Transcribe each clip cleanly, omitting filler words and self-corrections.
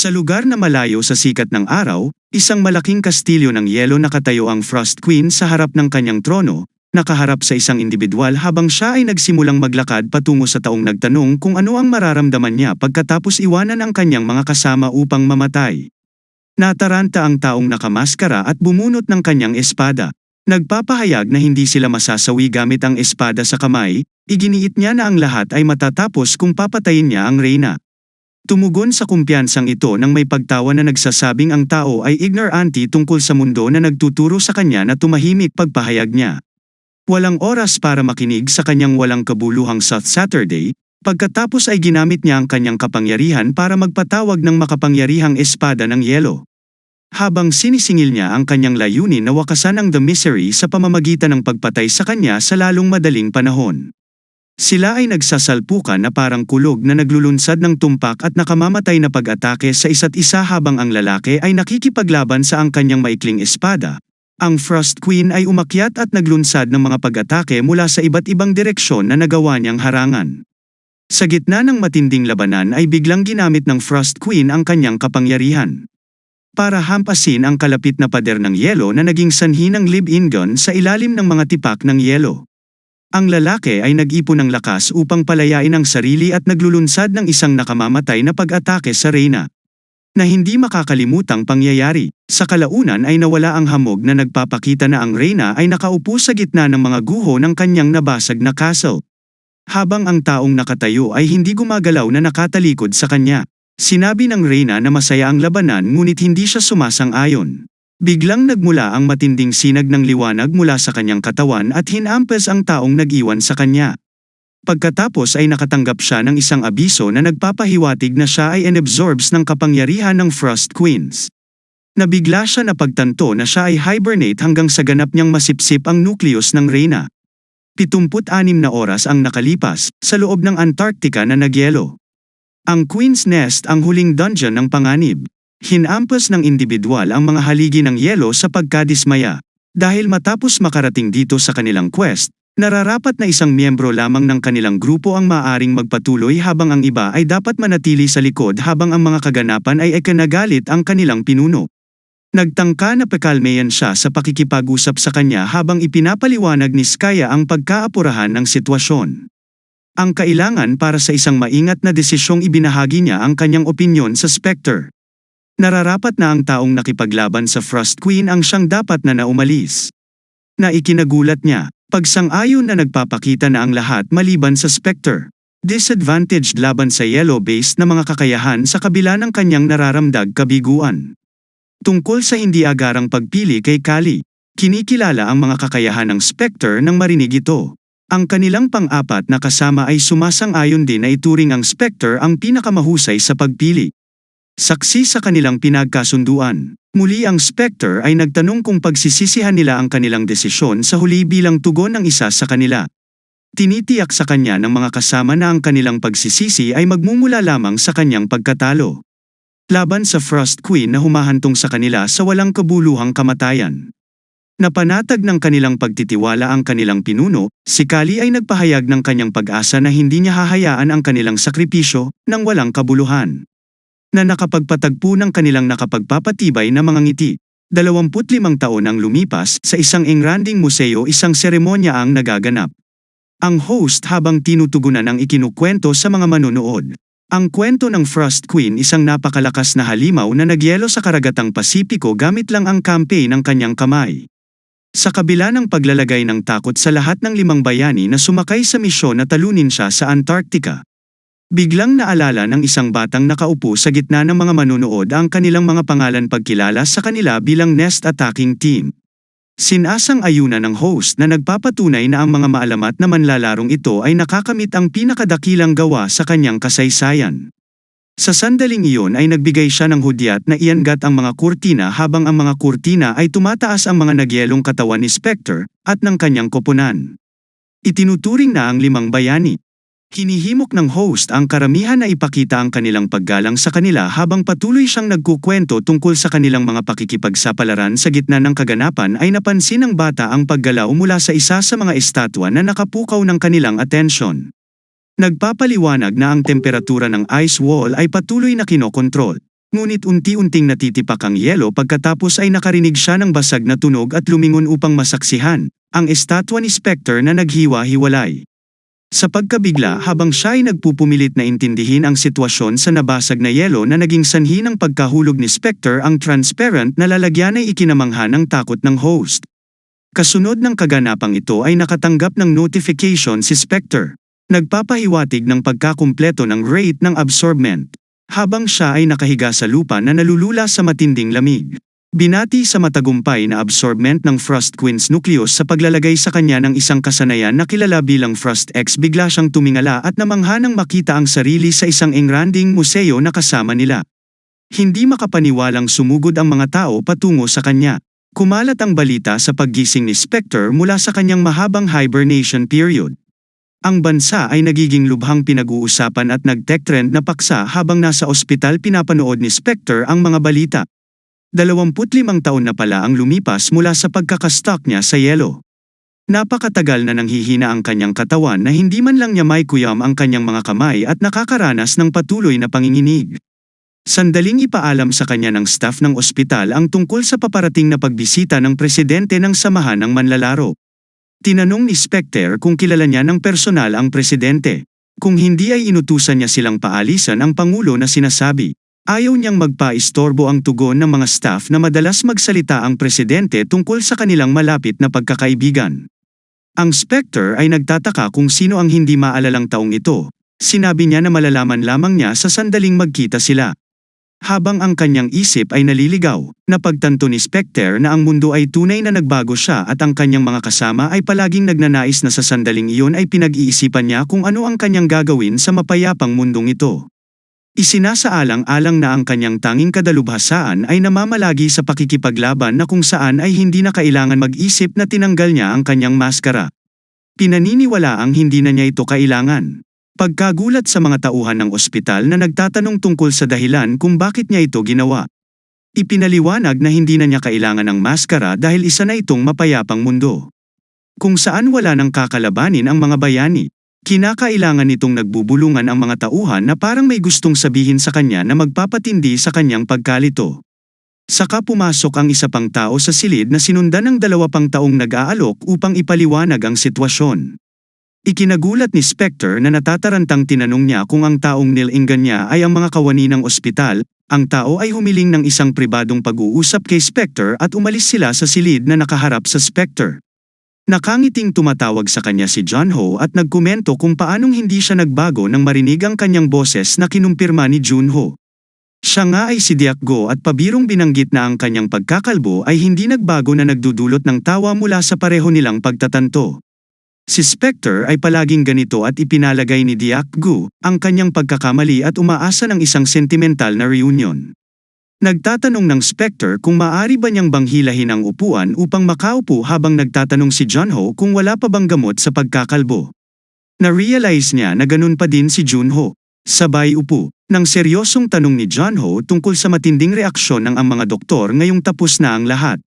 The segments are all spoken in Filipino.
Sa lugar na malayo sa sikat ng araw, isang malaking kastilyo ng yelo nakatayo ang Frost Queen sa harap ng kanyang trono, nakaharap sa isang individual habang siya ay nagsimulang maglakad patungo sa taong nagtanong kung ano ang mararamdaman niya pagkatapos iwanan ang kanyang mga kasama upang mamatay. Nataranta ang taong nakamaskara at bumunot ng kanyang espada. Nagpapahayag na hindi sila masasawi gamit ang espada sa kamay, iginiit niya na ang lahat ay matatapos kung papatayin niya ang reyna. Tumugon sa kumpiyansang ito nang may pagtawa na nagsasabing ang tao ay ignorante tungkol sa mundo na nagtuturo sa kanya na tumahimik pagpahayag niya. Walang oras para makinig sa kanyang walang kabuluhang South Saturday, pagkatapos ay ginamit niya ang kanyang kapangyarihan para magpatawag ng makapangyarihang espada ng yelo. Habang sinisingil niya ang kanyang layunin na wakasan ang The Misery sa pamamagitan ng pagpatay sa kanya sa lalong madaling panahon. Sila ay nagsasalpukan na parang kulog na naglulunsad ng tumpak at nakamamatay na pag-atake sa isa't isa habang ang lalaki ay nakikipaglaban sa ang kanyang maikling espada. Ang Frost Queen ay umakyat at naglunsad ng mga pag-atake mula sa iba't ibang direksyon na nagawa niyang harangan. Sa gitna ng matinding labanan ay biglang ginamit ng Frost Queen ang kanyang kapangyarihan para hampasin ang kalapit na pader ng yelo na naging sanhi ng live-in gun sa ilalim ng mga tipak ng yelo. Ang lalaki ay nag-ipon ng lakas upang palayain ang sarili at naglulunsad ng isang nakamamatay na pag-atake sa reyna. Na hindi makakalimutang pangyayari, sa kalaunan ay nawala ang hamog na nagpapakita na ang reyna ay nakaupo sa gitna ng mga guho ng kanyang nabasag na castle. Habang ang taong nakatayo ay hindi gumagalaw na nakatalikod sa kanya. Sinabi ng reyna na masaya ang labanan ngunit hindi siya sumasang-ayon. Biglang nagmula ang matinding sinag ng liwanag mula sa kanyang katawan at hinampas ang taong nag-iwan sa kanya. Pagkatapos ay nakatanggap siya ng isang abiso na nagpapahiwatig na siya ay inabsorbs ng kapangyarihan ng Frost Queens. Nabigla siya na pagtanto na siya ay hibernate hanggang sa ganap niyang masipsip ang nukleus ng reyna. 76 na oras ang nakalipas sa loob ng Antarctica na nagyelo. Ang Queen's Nest ang huling dungeon ng panganib. Hinampas ng individual ang mga haligi ng yelo sa pagkadismaya. Dahil matapos makarating dito sa kanilang quest, nararapat na isang miyembro lamang ng kanilang grupo ang maaaring magpatuloy habang ang iba ay dapat manatili sa likod habang ang mga kaganapan ay ikinagalit ang kanilang pinuno. Nagtangka na pakalmayan siya sa pakikipag-usap sa kanya habang ipinapaliwanag ni Skaya ang pagkaapurahan ng sitwasyon. Ang kailangan para sa isang maingat na desisyong ibinahagi niya ang kanyang opinyon sa Spectre. Nararapat na ang taong nakipaglaban sa Frost Queen ang siyang dapat na naumalis. Na ikinagulat niya, pagsang-ayon na nagpapakita na ang lahat maliban sa Spectre. Disadvantaged laban sa yellow-based na mga kakayahan sa kabila ng kanyang nararamdag kabiguan. Tungkol sa hindi agarang pagpili kay Kali, kinikilala ang mga kakayahan ng Spectre nang marinig ito. Ang kanilang pang-apat na kasama ay sumasang-ayon din na ituring ang Spectre ang pinakamahusay sa pagpili. Saksi sa kanilang pinagkasunduan, muli ang Spectre ay nagtanong kung pagsisisihan nila ang kanilang desisyon sa huli bilang tugon ng isa sa kanila. Tinitiyak sa kanya ng mga kasama na ang kanilang pagsisisi ay magmumula lamang sa kanyang pagkatalo. Laban sa Frost Queen na humahantong sa kanila sa walang kabuluhang kamatayan. Napanatag ng kanilang pagtitiwala ang kanilang pinuno, si Kali ay nagpahayag ng kanyang pag-asa na hindi niya hahayaan ang kanilang sakripisyo ng walang kabuluhan. Na nakapagpatagpo ng kanilang nakapagpapatibay na mga ngiti. 25 taon ang lumipas, sa isang engranding museo isang seremonya ang nagaganap. Ang host habang tinutugunan ang ikinukwento sa mga manonood. Ang kwento ng Frost Queen isang napakalakas na halimaw na nagyelo sa karagatang Pasipiko gamit lang ang kampe ng kanyang kamay. Sa kabila ng paglalagay ng takot sa lahat ng 5 bayani na sumakay sa misyon na talunin siya sa Antarctica. Biglang naalala ng isang batang nakaupo sa gitna ng mga manunood ang kanilang mga pangalan pagkilala sa kanila bilang Nest Attacking Team. Sinasang-ayunan ng host na nagpapatunay na ang mga maalamat na manlalarong ito ay nakakamit ang pinakadakilang gawa sa kanyang kasaysayan. Sa sandaling iyon ay nagbigay siya ng hudyat na iangat ang mga kurtina habang ang mga kurtina ay tumataas ang mga nagyelong katawan ni Spectre at ng kanyang koponan. Itinuturing na ang 5 bayani. Hinihimok ng host ang karamihan na ipakita ang kanilang paggalang sa kanila habang patuloy siyang nagkukwento tungkol sa kanilang mga pakikipagsapalaran sa gitna ng kaganapan ay napansin ng bata ang paggalaw mula sa isa sa mga estatwa na nakapukaw ng kanilang atensyon. Nagpapaliwanag na ang temperatura ng ice wall ay patuloy na kinokontrol. Ngunit unti-unting natitipak ang yelo pagkatapos ay nakarinig siya ng basag na tunog at lumingon upang masaksihan ang estatwa ni Spectre na naghiwa-hiwalay. Sa pagkabigla habang siya ay nagpupumilit na intindihin ang sitwasyon sa nabasag na yelo na naging sanhi ng pagkahulog ni Spectre, ang transparent na lalagyan ay ikinamangha ng takot ng host. Kasunod ng kaganapang ito ay nakatanggap ng notification si Spectre. Nagpapahiwatig ng pagkakumpleto ng rate ng absorbment. Habang siya ay nakahiga sa lupa na nalulula sa matinding lamig. Binati sa matagumpay na absorbment ng Frost Queen's nucleus sa paglalagay sa kanya ng isang kasanayan na kilala bilang Frost X, bigla siyang tumingala at namangha nang makita ang sarili sa isang engranding museo na kasama nila. Hindi makapaniwalang sumugod ang mga tao patungo sa kanya. Kumalat ang balita sa paggising ni Spectre mula sa kanyang mahabang hibernation period. Ang bansa ay nagiging lubhang pinag-uusapan at nag-tech trend na paksa habang nasa ospital pinapanood ni Spectre ang mga balita. 25 taon na pala ang lumipas mula sa pagkakastuck niya sa yelo. Napakatagal na nanghihina ang kanyang katawan na hindi man lang niya maikuyam ang kanyang mga kamay at nakakaranas ng patuloy na panginginig. Sandaling ipaalam sa kanya ng staff ng ospital ang tungkol sa paparating na pagbisita ng presidente ng samahan ng manlalaro. Tinanong ni Spectre kung kilala niya ng personal ang presidente. Kung hindi ay inutusan niya silang paalisan ang pangulo na sinasabi. Ayaw niyang magpa-istorbo ang tugon ng mga staff na madalas magsalita ang presidente tungkol sa kanilang malapit na pagkakaibigan. Ang Spectre ay nagtataka kung sino ang hindi maalalang taong ito. Sinabi niya na malalaman lamang niya sa sandaling magkita sila. Habang ang kanyang isip ay naliligaw, napagtanto ni Spectre na ang mundo ay tunay na nagbago siya at ang kanyang mga kasama ay palaging nagnanais na sa sandaling iyon ay pinag-iisipan niya kung ano ang kanyang gagawin sa mapayapang mundong ito. Isinasaalang-alang na ang kanyang tanging kadalubhasaan ay namamalagi sa pakikipaglaban na kung saan ay hindi na kailangan mag-isip na tinanggal niya ang kanyang maskara. Pinaniniwalaang hindi na niya ito kailangan. Pagkagulat sa mga tauhan ng ospital na nagtatanong tungkol sa dahilan kung bakit niya ito ginawa. Ipinaliwanag na hindi na niya kailangan ng maskara dahil isa na itong mapayapang mundo. Kung saan wala nang kakalabanin ang mga bayani. Kinakailangan nitong nagbubulungan ang mga tauhan na parang may gustong sabihin sa kanya na magpapatindi sa kanyang pagkalito. Saka pumasok ang isa pang tao sa silid na sinundan ng 2 pang taong nag-aalok upang ipaliwanag ang sitwasyon. Ikinagulat ni Spectre na natatarantang tinanong niya kung ang taong nilinggan niya ay ang mga kawani ng ospital. Ang tao ay humiling ng isang pribadong pag-uusap kay Spectre at umalis sila sa silid na nakaharap sa Spectre. Nakangiting tumatawag sa kanya si Junho at nagkomento kung paanong hindi siya nagbago nang marinig ang kanyang boses na kinumpirma ni Junho. Siya nga ay si Diakgo at pabirong binanggit na ang kanyang pagkakalbo ay hindi nagbago na nagdudulot ng tawa mula sa pareho nilang pagtatanto. Si Spectre ay palaging ganito at ipinalagay ni Diakgo ang kanyang pagkakamali at umaasa ng isang sentimental na reunion. Nagtatanong ng Spectre kung maaari ba niyang banghilahin ang upuan upang makaupo habang nagtatanong si Junho kung wala pa bang gamot sa pagkakalbo. Na-realize niya na ganun pa din si Junho. Sabay upo, nang seryosong tanong ni Junho tungkol sa matinding reaksyon ng ang mga doktor ngayong tapos na ang lahat.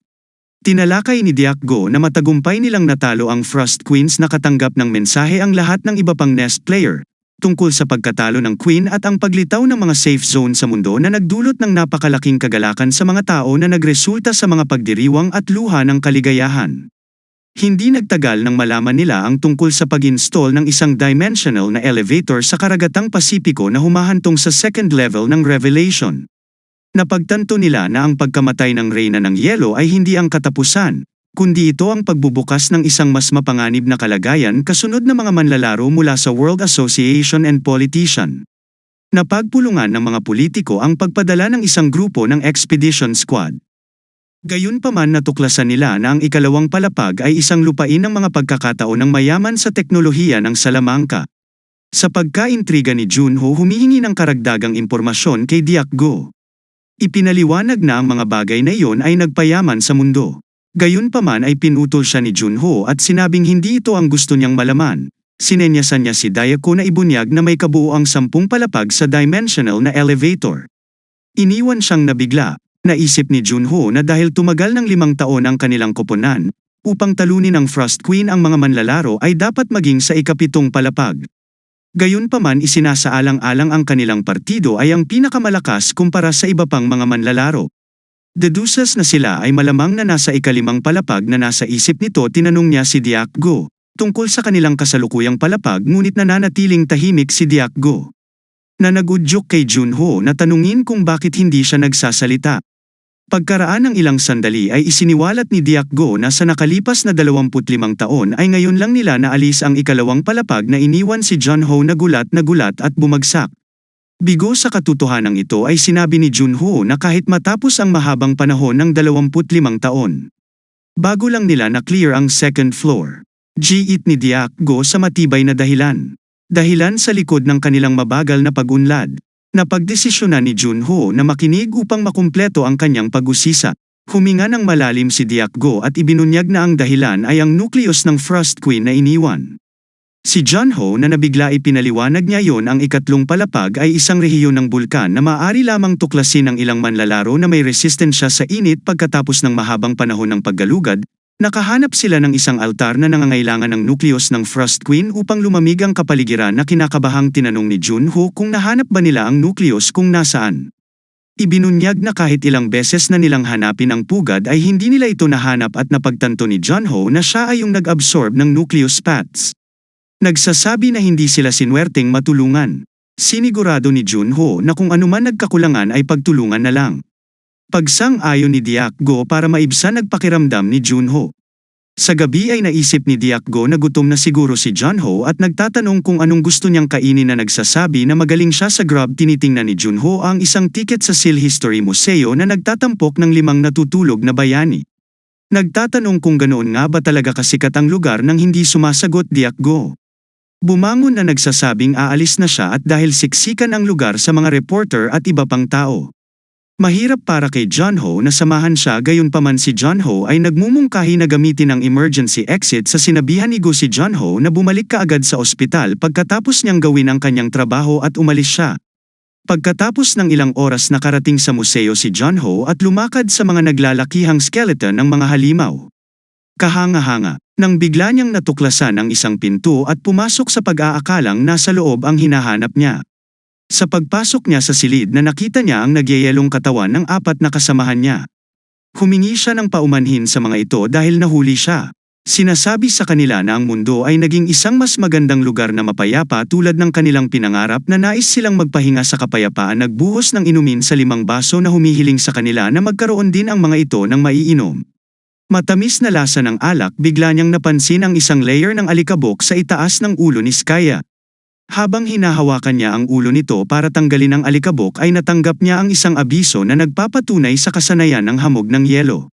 Tinalakay ni Diakgo na matagumpay nilang natalo ang Frost Queens, nakatanggap ng mensahe ang lahat ng iba pang nest player. Tungkol sa pagkatalo ng Queen at ang paglitaw ng mga safe zone sa mundo na nagdulot ng napakalaking kagalakan sa mga tao na nagresulta sa mga pagdiriwang at luha ng kaligayahan. Hindi nagtagal nang malaman nila ang tungkol sa pag-install ng isang dimensional na elevator sa karagatang Pasipiko na humahantong sa second level ng Revelation. Napagtanto nila na ang pagkamatay ng Reyna ng Yelo ay hindi ang katapusan, kundi ito ang pagbubukas ng isang mas mapanganib na kalagayan kasunod ng mga manlalaro mula sa World Association and Politician. Napagpulungan ng mga politiko ang pagpadala ng isang grupo ng Expedition Squad. Gayunpaman natuklasan nila na ang ikalawang palapag ay isang lupain ng mga pagkakataon ng mayaman sa teknolohiya ng Salamanca. Sa pagkaintriga ni Junho, humihingi ng karagdagang impormasyon kay Diakgo. Ipinaliwanag na ang mga bagay na iyon ay nagpayaman sa mundo. Gayunpaman ay pinutol siya ni Junho at sinabing hindi ito ang gusto niyang malaman. Sinenyasan niya si Diakgo na ibunyag na may kabuoang 10 palapag sa dimensional na elevator. Iniwan siyang nabigla. Naisip ni Junho na dahil tumagal ng 5 taon ang kanilang koponan, upang talunin ang Frost Queen ang mga manlalaro ay dapat maging sa ika-7 palapag. Gayunpaman isinasaalang-alang ang kanilang partido ay ang pinakamalakas kumpara sa iba pang mga manlalaro. Deduces na sila ay malamang na nasa ikalimang palapag na nasa isip nito tinanong niya si Diak Go. Tungkol sa kanilang kasalukuyang palapag ngunit nananatiling tahimik si Diak Go. Na nagudyok kay Junho na tanungin kung bakit hindi siya nagsasalita. Pagkaraan ng ilang sandali ay isiniwalat ni Diak Go na sa nakalipas na 25 taon ay ngayon lang nila naalis ang ikalawang palapag na iniwan si Junho na gulat at bumagsak. Bigo sa katotohanan ito ay sinabi ni Junho na kahit matapos ang mahabang panahon ng 25 taon. Bago lang nila na-clear ang second floor. Giit ni Diak Go sa matibay na dahilan. Dahilan sa likod ng kanilang mabagal na pag-unlad. Napagdesisyonan ni Junho na makinig upang makumpleto ang kanyang pag-usisa. Huminga ng malalim si Diak Go at ibinunyag na ang dahilan ay ang nucleus ng Frost Queen na iniwan. Si Junho na nabigla ipinaliwanag niya yon ang ikatlong palapag ay isang rehiyon ng bulkan na maaari lamang tuklasin ng ilang manlalaro na may resistensya sa init pagkatapos ng mahabang panahon ng paggalugad. Nakahanap sila ng isang altar na nangangailangan ng nucleus ng Frost Queen upang lumamig ang kapaligiran na kinakabahang tinanong ni Junho kung nahanap ba nila ang nucleus kung nasaan. Ibinunyag na kahit ilang beses na nilang hanapin ang pugad ay hindi nila ito nahanap at napagtanto ni Junho na siya ay yung nag-absorb ng nucleus paths. Nagsasabi na hindi sila sinwerteng matulungan. Sinigurado ni Junho na kung anuman nagkakulangan ay pagtulungan na lang. Pagsang-ayon ni Diak Go para maibsan nagpakiramdam ni Junho. Sa gabi ay naisip ni Diak Go na gutom na siguro si Junho at nagtatanong kung anong gusto niyang kainin na nagsasabi na magaling siya sa grub. Tinitingnan ni Junho ang isang tiket sa Sil History Museo na nagtatampok ng 5 natutulog na bayani. Nagtatanong kung ganoon nga ba talaga kasikat ang lugar nang hindi sumasagot Diak Go. Bumangon na nagsasabing aalis na siya at dahil siksikan ang lugar sa mga reporter at iba pang tao. Mahirap para kay Junho na samahan siya gayunpaman si Junho ay nagmumungkahi na gamitin ang emergency exit sa sinabihan ni Go si Junho na bumalik kaagad sa ospital pagkatapos niyang gawin ang kanyang trabaho at umalis siya. Pagkatapos ng ilang oras nakarating sa museo si Junho at lumakad sa mga naglalakihang skeleton ng mga halimaw. Kahanga-hanga, nang bigla niyang natuklasan ang isang pinto at pumasok sa pag-aakalang nasa loob ang hinahanap niya. Sa pagpasok niya sa silid na nakita niya ang nagyayelong katawan ng 4 na kasamahan niya. Humingi siya ng paumanhin sa mga ito dahil nahuli siya. Sinasabi sa kanila na ang mundo ay naging isang mas magandang lugar na mapayapa tulad ng kanilang pinangarap na nais silang magpahinga sa kapayapaan. Nagbuhos ng inumin sa 5 baso na humihiling sa kanila na magkaroon din ang mga ito ng maiinom. Matamis na lasa ng alak, bigla niyang napansin ang isang layer ng alikabok sa itaas ng ulo ni Skaya. Habang hinahawakan niya ang ulo nito para tanggalin ang alikabok ay natanggap niya ang isang abiso na nagpapatunay sa kasanayan ng hamog ng yelo.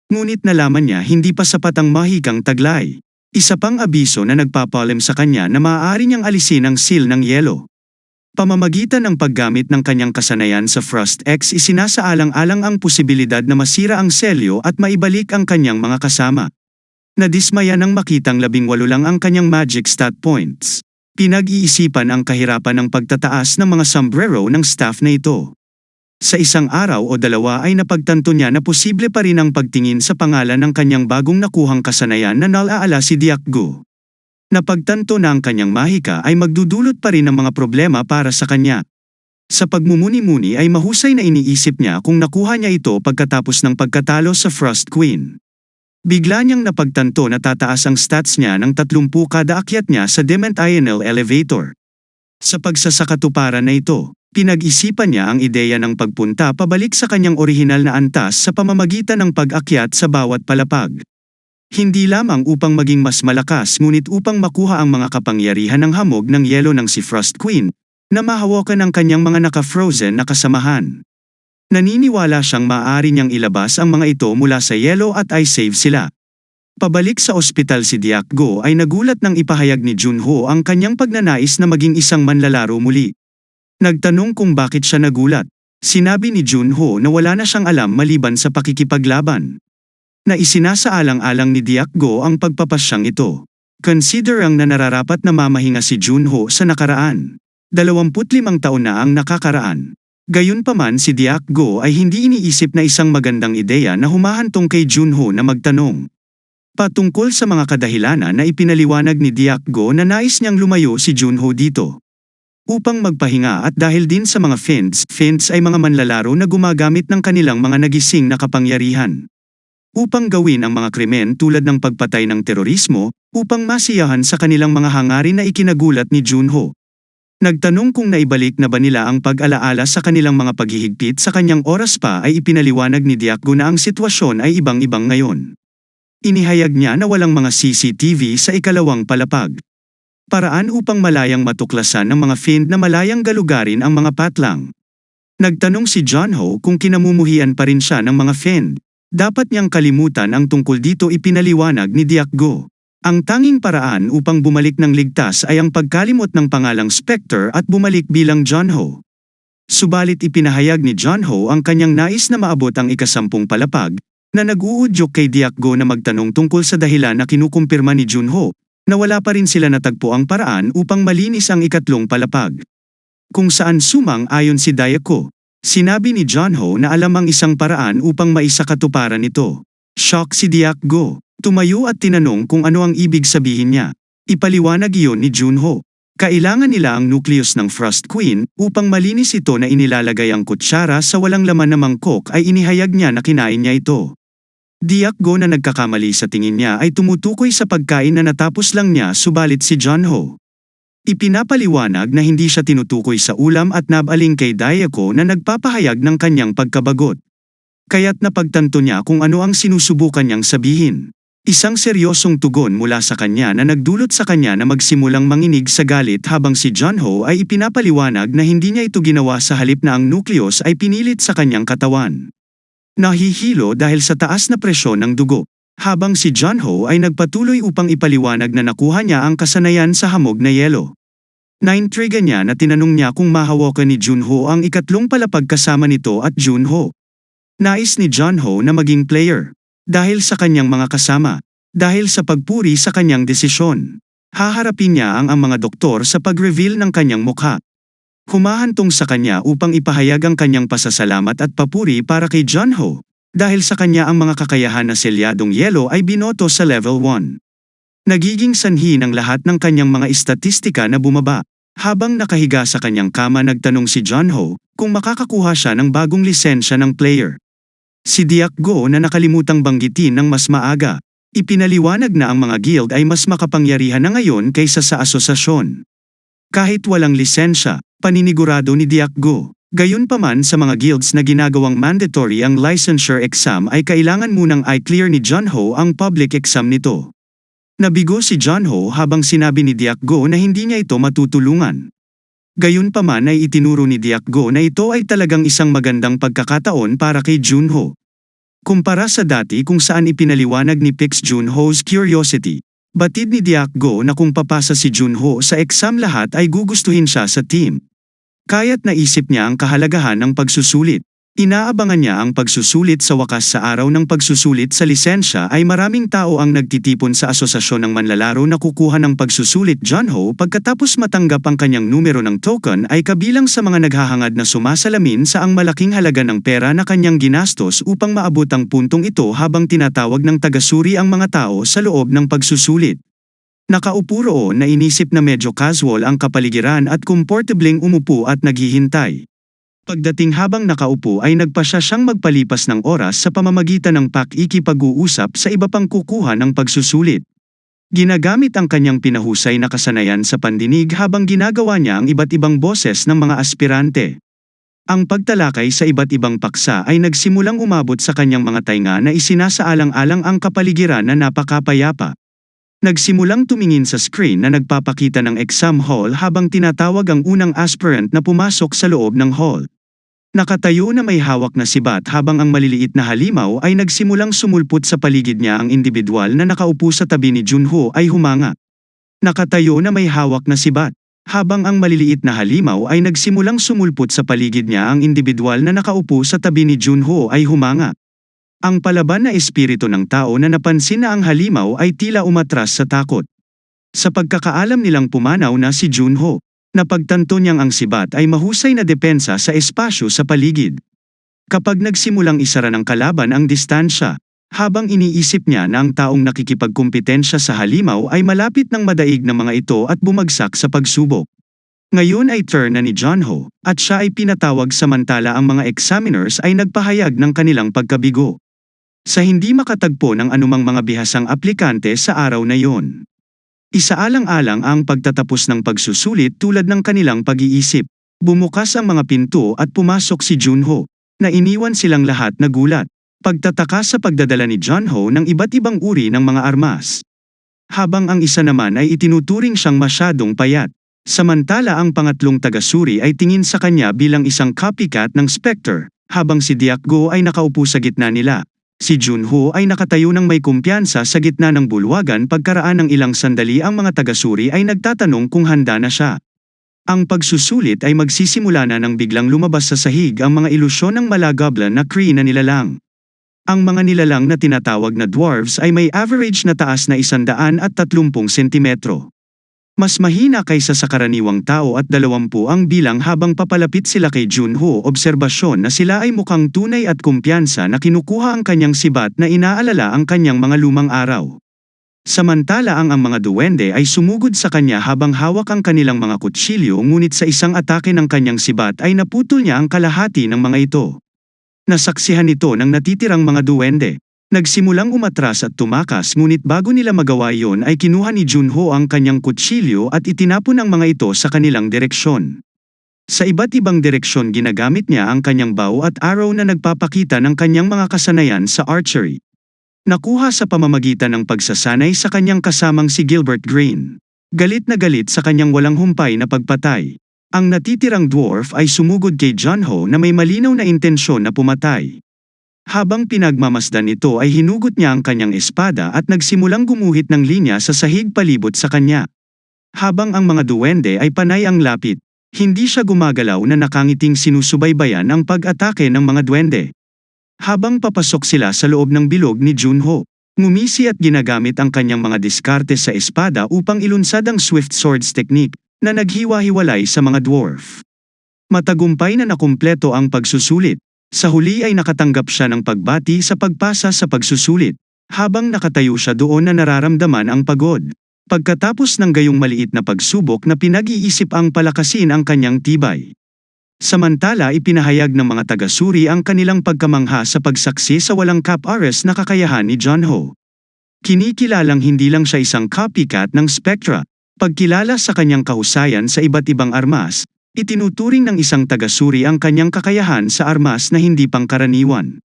Ngunit nalaman niya hindi pa sapat ang mahikang taglay. Isa pang abiso na nagpapaalam sa kanya na maaari niyang alisin ang seal ng yelo. Pamamagitan ng paggamit ng kanyang kasanayan sa Frost X isinasaalang-alang ang posibilidad na masira ang selyo at maibalik ang kanyang mga kasama. Nadismaya nang makitang 18 lang ang kanyang magic stat points. Pinag-iisipan ang kahirapan ng pagtataas ng mga sombrero ng staff na ito. Sa isang araw o dalawa ay napagtanto niya na posible pa rin ang pagtingin sa pangalan ng kanyang bagong nakuhang kasanayan na nalaala si Diak Go. Napagtanto na ang kanyang mahika ay magdudulot pa rin ng mga problema para sa kanya. Sa pagmumuni-muni ay mahusay na iniisip niya kung nakuha niya ito pagkatapos ng pagkatalo sa Frost Queen. Bigla niyang napagtanto na tataas ang stats niya ng 30 kada akyat niya sa Dement INL elevator. Sa pagsasakatuparan na ito, pinag-isipan niya ang ideya ng pagpunta pabalik sa kanyang orihinal na antas sa pamamagitan ng pag-akyat sa bawat palapag. Hindi lamang upang maging mas malakas ngunit upang makuha ang mga kapangyarihan ng hamog ng yelo ng si Frost Queen, na mahawakan ang kanyang mga naka-frozen na kasamahan. Naniniwala siyang maaari niyang ilabas ang mga ito mula sa yelo at ay save sila. Pabalik sa ospital si Diak Go ay nagulat nang ipahayag ni Junho ang kanyang pagnanais na maging isang manlalaro muli. Nagtanong kung bakit siya nagulat. Sinabi ni Junho na wala na siyang alam maliban sa pakikipaglaban. Na isinasaalang-alang ni Diak Go ang pagpapasyang ito. Consider ang nararapat na mamahinga si Junho sa nakaraan. 25 taon na ang nakakaraan. Gayunpaman si Diak Go ay hindi iniisip na isang magandang ideya na humahantong kay Junho na magtanong. Patungkol sa mga kadahilanan na ipinaliwanag ni Diakgo na nais niyang lumayo si Junho dito. Upang magpahinga at dahil din sa mga Fins ay mga manlalaro na gumagamit ng kanilang mga nagising na kapangyarihan. Upang gawin ang mga krimen tulad ng pagpatay ng terorismo, upang masiyahan sa kanilang mga hangarin na ikinagulat ni Junho. Nagtanong kung naibalik na ba nila ang pag-alaala sa kanilang mga paghihigpit sa kanyang oras pa ay ipinaliwanag ni Diakgo na ang sitwasyon ay ibang-ibang ngayon. Inihayag niya na walang mga CCTV sa ikalawang palapag. Paraan upang malayang matuklasan ng mga Fin na malayang galugarin ang mga patlang. Nagtanong si Junho kung kinamumuhian pa rin siya ng mga Fin. Dapat niyang kalimutan ang tungkol dito ipinaliwanag ni Diakgo. Ang tanging paraan upang bumalik ng ligtas ay ang pagkalimot ng pangalang Spectre at bumalik bilang Junho. Subalit ipinahayag ni Junho ang kanyang nais na maabot ang ika-10 palapag, na nag-uudyok kay Diakgo na magtanong tungkol sa dahilan na kinukumpirma ni Junho, na wala pa rin sila natagpo ang paraan upang malinis ang ika-3 palapag. Kung saan sumang-ayon si Diakgo, sinabi ni Junho na alam ang isang paraan upang maisakatuparan ito. Shock si Diakgo, tumayo at tinanong kung ano ang ibig sabihin niya. Ipaliwanag iyon ni Junho. Kailangan nila ang nucleus ng Frost Queen upang malinis ito na inilalagay ang kutsara sa walang laman na mangkok ay inihayag niya na kinain niya ito. Diakgo na nagkakamali sa tingin niya ay tumutukoy sa pagkain na natapos lang niya subalit si Junho. Ipinapaliwanag na hindi siya tinutukoy sa ulam at nabaling kay Diakgo na nagpapahayag ng kanyang pagkabagot. Kaya't napagtanto niya kung ano ang sinusubukan niyang sabihin. Isang seryosong tugon mula sa kanya na nagdulot sa kanya na magsimulang manginig sa galit habang si Junho ay ipinapaliwanag na hindi niya ito ginawa sa halip na ang nucleus ay pinilit sa kanyang katawan. Nahihilo dahil sa taas na presyon ng dugo, habang si Junho ay nagpatuloy upang ipaliwanag na nakuha niya ang kasanayan sa hamog na yelo. Naintriga niya na tinanong niya kung mahawakan ni Junho ang ika-3 palapag kasama nito at Junho. Nais ni Junho na maging player. Dahil sa kanyang mga kasama. Dahil sa pagpuri sa kanyang desisyon. Haharapin niya ang mga doktor sa pag-reveal ng kanyang mukha. Humahantong sa kanya upang ipahayag ang kanyang pasasalamat at papuri para kay Junho. Dahil sa kanya ang mga kakayahan na selyadong yelo ay binoto sa level 1. Nagiging sanhi ng lahat ng kanyang mga istatistika na bumaba. Habang nakahiga sa kanyang kama nagtanong si Junho kung makakakuha siya ng bagong lisensya ng player. Si Diakgo na nakalimutang banggitin ng mas maaga. Ipinaliwanag na ang mga guild ay mas makapangyarihan na ngayon kaysa sa asosasyon. Kahit walang lisensya, paninigurado ni Diakgo. Gayunpaman sa mga guilds na ginagawang mandatory ang licensure exam ay kailangan munang i-clear ni Junho ang public exam nito. Nabigo si Junho habang sinabi ni Diakgo na hindi niya ito matutulungan. Gayunpaman ay itinuro ni Diakgo na ito ay talagang isang magandang pagkakataon para kay Junho. Kumpara sa dati kung saan ipinaliwanag ni Pix Junho's curiosity. Batid ni Diakgo na kung papasa si Junho sa exam lahat ay gugustuhin siya sa team. Kaya't naisip niya ang kahalagahan ng pagsusulit. Inaabangan niya ang pagsusulit sa wakas sa araw ng pagsusulit sa lisensya ay maraming tao ang nagtitipon sa asosasyon ng manlalaro na kukuha ng pagsusulit Junho pagkatapos matanggap ang kanyang numero ng token ay kabilang sa mga naghahangad na sumasalamin sa ang malaking halaga ng pera na kanyang ginastos upang maabot ang puntong ito habang tinatawag ng tagasuri ang mga tao sa loob ng pagsusulit. Nakaupo roon na inisip na medyo casual ang kapaligiran at komportableng umupo at naghihintay. Pagdating habang nakaupo ay nagpasya siyang magpalipas ng oras sa pamamagitan ng pakikipag-uusap sa iba pang kukuha ng pagsusulit. Ginagamit ang kanyang pinahusay na kasanayan sa pandinig habang ginagawa niya ang iba't ibang boses ng mga aspirante. Ang pagtalakay sa iba't ibang paksa ay nagsimulang umabot sa kanyang mga tainga na isinasaalang-alang ang kapaligiran na napakapayapa. Nagsimulang tumingin sa screen na nagpapakita ng exam hall habang tinatawag ang unang aspirant na pumasok sa loob ng hall. Nakatayo na may hawak na sibat habang ang maliliit na halimaw ay nagsimulang sumulpot sa paligid niya ang individual na nakaupo sa tabi ni Junho ay humanga. Nakatayo na may hawak na sibat. Habang ang maliliit na halimaw ay nagsimulang sumulpot sa paligid niya ang individual na nakaupo sa tabi ni Junho ay humanga. Ang palaban na espiritu ng tao na napansin na ang halimaw ay tila umatras sa takot. Sa pagkakaalam nilang pumanaw na si Junho. Napagtanto niyang ang sibat ay mahusay na depensa sa espasyo sa paligid. Kapag nagsimulang isara ng kalaban ang distansya, Habang iniisip niya na ang taong nakikipagkumpetensya sa halimaw ay malapit ng madaig ng mga ito at bumagsak sa pagsubok. Ngayon ay turn na ni John Ho, at siya ay pinatawag samantala ang mga examiners ay nagpahayag ng kanilang pagkabigo. Sa hindi makatagpo ng anumang mga bihasang aplikante sa araw na iyon. Isaalang-alang ang pagtatapos ng pagsusulit tulad ng kanilang pag-iisip. Bumukas ang mga pinto at pumasok si Junho, na iniwan silang lahat na gulat. Pagtataka sa pagdadala ni John Ho ng iba't ibang uri ng mga armas. Habang ang isa naman ay itinuturing siyang masyadong payat. Samantala ang pangatlong tagasuri ay tingin sa kanya bilang isang copycat ng Spectre, habang si Diakgo ay nakaupo sa gitna nila. Si Junho ay nakatayo ng may kumpiyansa sa gitna ng bulwagan. Pagkaraan ng ilang sandali ang mga tagasuri ay nagtatanong kung handa na siya. Ang pagsusulit ay magsisimula na nang biglang lumabas sa sahig ang mga ilusyon ng malagabla na Kree na nilalang. Ang mga nilalang na tinatawag na dwarves ay may average na taas na 130 sentimetro. Mas mahina kaysa sa karaniwang tao at 20 ang bilang. Habang papalapit sila kay Junho, obserbasyon na sila ay mukhang tunay at kumpiyansa na kinukuha ang kanyang sibat na inaalala ang kanyang mga lumang araw. Samantala ang mga duwende ay sumugod sa kanya habang hawak ang kanilang mga kutsilyo, ngunit sa isang atake ng kanyang sibat ay naputol niya ang kalahati ng mga ito. Nasaksihan ito ng natitirang mga duwende. Nagsimulang umatras at tumakas, ngunit bago nila magawa iyon ay kinuha ni Junho ang kanyang kutsilyo at itinapon ang mga ito sa kanilang direksyon. Sa iba't ibang direksyon ginagamit niya ang kanyang bow at arrow na nagpapakita ng kanyang mga kasanayan sa archery. Nakuha sa pamamagitan ng pagsasanay sa kanyang kasamang si Gilbert Green. Galit na galit sa kanyang walang humpay na pagpatay. Ang natitirang dwarf ay sumugod kay John Ho na may malinaw na intensyon na pumatay. Habang pinagmamasdan ito ay hinugot niya ang kanyang espada at nagsimulang gumuhit ng linya sa sahig palibot sa kanya. Habang ang mga duwende ay panay ang lapit, hindi siya gumagalaw na nakangiting sinusubaybayan ang pag-atake ng mga duwende. Habang papasok sila sa loob ng bilog ni Junho, ngumisi at ginagamit ang kanyang mga diskarte sa espada upang ilunsad ang Swift Swords technique na naghiwa-hiwalay sa mga dwarf. Matagumpay na nakumpleto ang pagsusulit. Sa huli ay nakatanggap siya ng pagbati sa pagpasa sa pagsusulit. Habang nakatayo siya doon na nararamdaman ang pagod. Pagkatapos ng gayong maliit na pagsubok na pinag-iisip ang palakasin ang kanyang tibay. Samantala ipinahayag ng mga tagasuri ang kanilang pagkamangha sa pagsaksi sa walang cap-ares na kakayahan ni John Ho. Kinikilalang hindi lang siya isang copycat ng Spectra. Pagkilala sa kanyang kahusayan sa iba't ibang armas, itinuturing ng isang tagasuri ang kanyang kakayahan sa armas na hindi pangkaraniwan.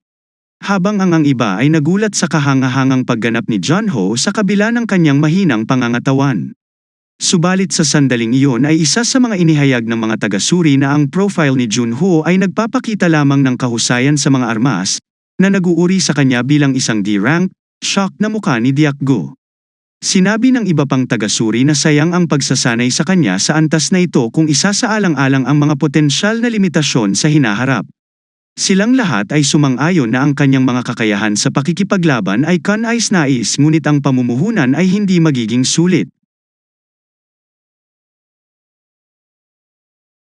Habang ang iba ay nagulat sa kahangahangang pagganap ni John Ho sa kabila ng kanyang mahinang pangangatawan. Subalit sa sandaling iyon ay isa sa mga inihayag ng mga tagasuri na ang profile ni Junho ay nagpapakita lamang ng kahusayan sa mga armas, na naguuri sa kanya bilang isang D-rank, shock na mukha ni Diakgo. Sinabi ng iba pang tagasuri na sayang ang pagsasanay sa kanya sa antas na ito kung isasaalang-alang ang mga potensyal na limitasyon sa hinaharap. Silang lahat ay sumang-ayon na ang kanyang mga kakayahan sa pakikipaglaban ay kanais-nais, ngunit ang pamumuhunan ay hindi magiging sulit.